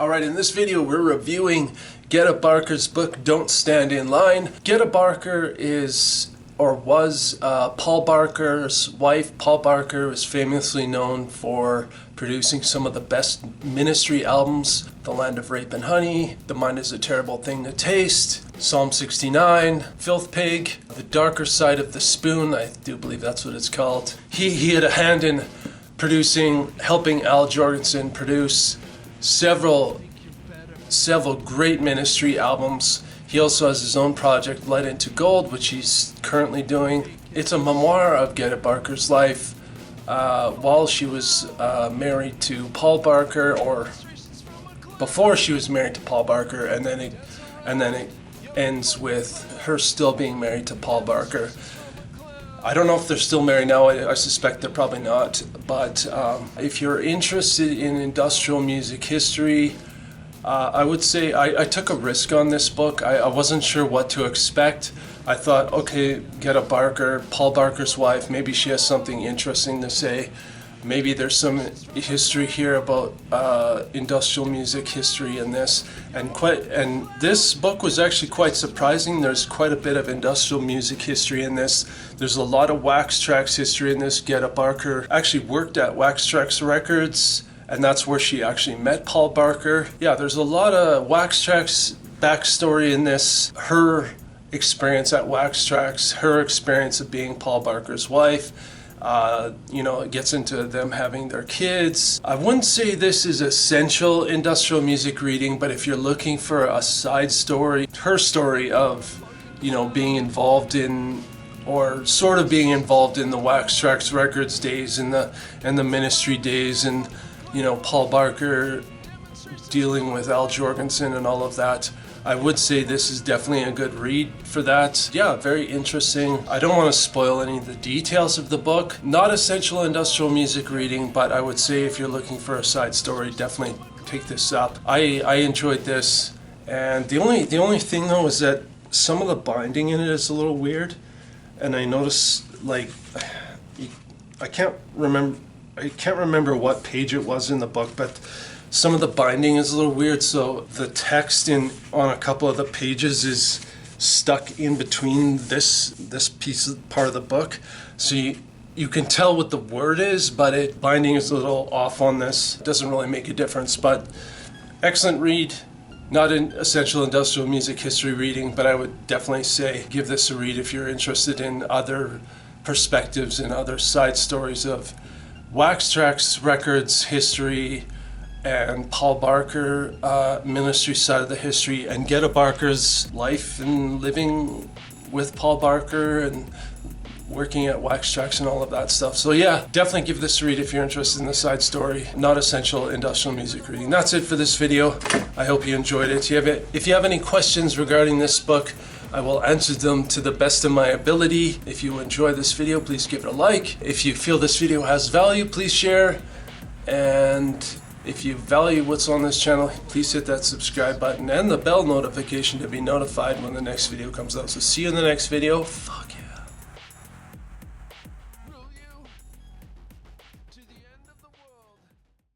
Alright, in this video we're reviewing Gerda Barker's book, Don't Stand in Line. Gerda Barker is, or was, Paul Barker's wife. Paul Barker was famously known for producing some of the best ministry albums. The Land of Rape and Honey, The Mind is a Terrible Thing to Taste, Psalm 69, Filth Pig, The Darker Side of the Spoon, I do believe that's what it's called. He had a hand in helping Al Jorgensen produce several great ministry albums. He also has his own project, Light Into Gold, which he's currently doing. It's a memoir of Gerda Barker's life while she was married to Paul Barker, or before she was married to Paul Barker, and then it ends with her still being married to Paul Barker. I don't know if they're still married now. I suspect they're probably not. But if you're interested in industrial music history, I would say I took a risk on this book. I wasn't sure what to expect. I thought, okay, Gerda Barker, Paul Barker's wife, maybe she has something interesting to say. Maybe there's some history here about industrial music history in this, and this book was actually quite surprising. There's quite a bit of industrial music history in this. There's a lot of Wax Trax history in this. Gerda Barker actually worked at Wax Trax Records, and that's where she actually met Paul Barker. Yeah, there's a lot of Wax Trax backstory in this. Her experience at Wax Trax, her experience of being Paul Barker's wife. It gets into them having their kids. I wouldn't say this is essential industrial music reading, but if you're looking for a side story, her story of, being involved in, or sort of being involved in the Wax Trax Records days and the ministry days, and Paul Barker dealing with Al Jorgensen and all of that, I would say this is definitely a good read for that. Yeah, very interesting. I don't want to spoil any of the details of the book. Not essential industrial music reading, but I would say if you're looking for a side story, definitely pick this up. I enjoyed this, and the only thing though is that some of the binding in it is a little weird, and I noticed, I can't remember what page it was in the book, but some of the binding is a little weird, so the text on a couple of the pages is stuck in between this part of the book. So you can tell what the word is, but binding is a little off on this. It doesn't really make a difference, but excellent read. Not an essential industrial music history reading, but I would definitely say give this a read if you're interested in other perspectives and other side stories of Wax Trax Records history, and Paul Barker ministry side of the history, and Gerda Barker's life and living with Paul Barker and working at Wax Trax and all of that stuff. So yeah, definitely give this a read if you're interested in the side story. Not essential industrial music reading. That's it for this video. I hope you enjoyed it. If you have any questions regarding this book, I will answer them to the best of my ability. If you enjoy this video, please give it a like. If you feel this video has value, please share. And if you value what's on this channel, please hit that subscribe button and the bell notification to be notified when the next video comes out. So see you in the next video.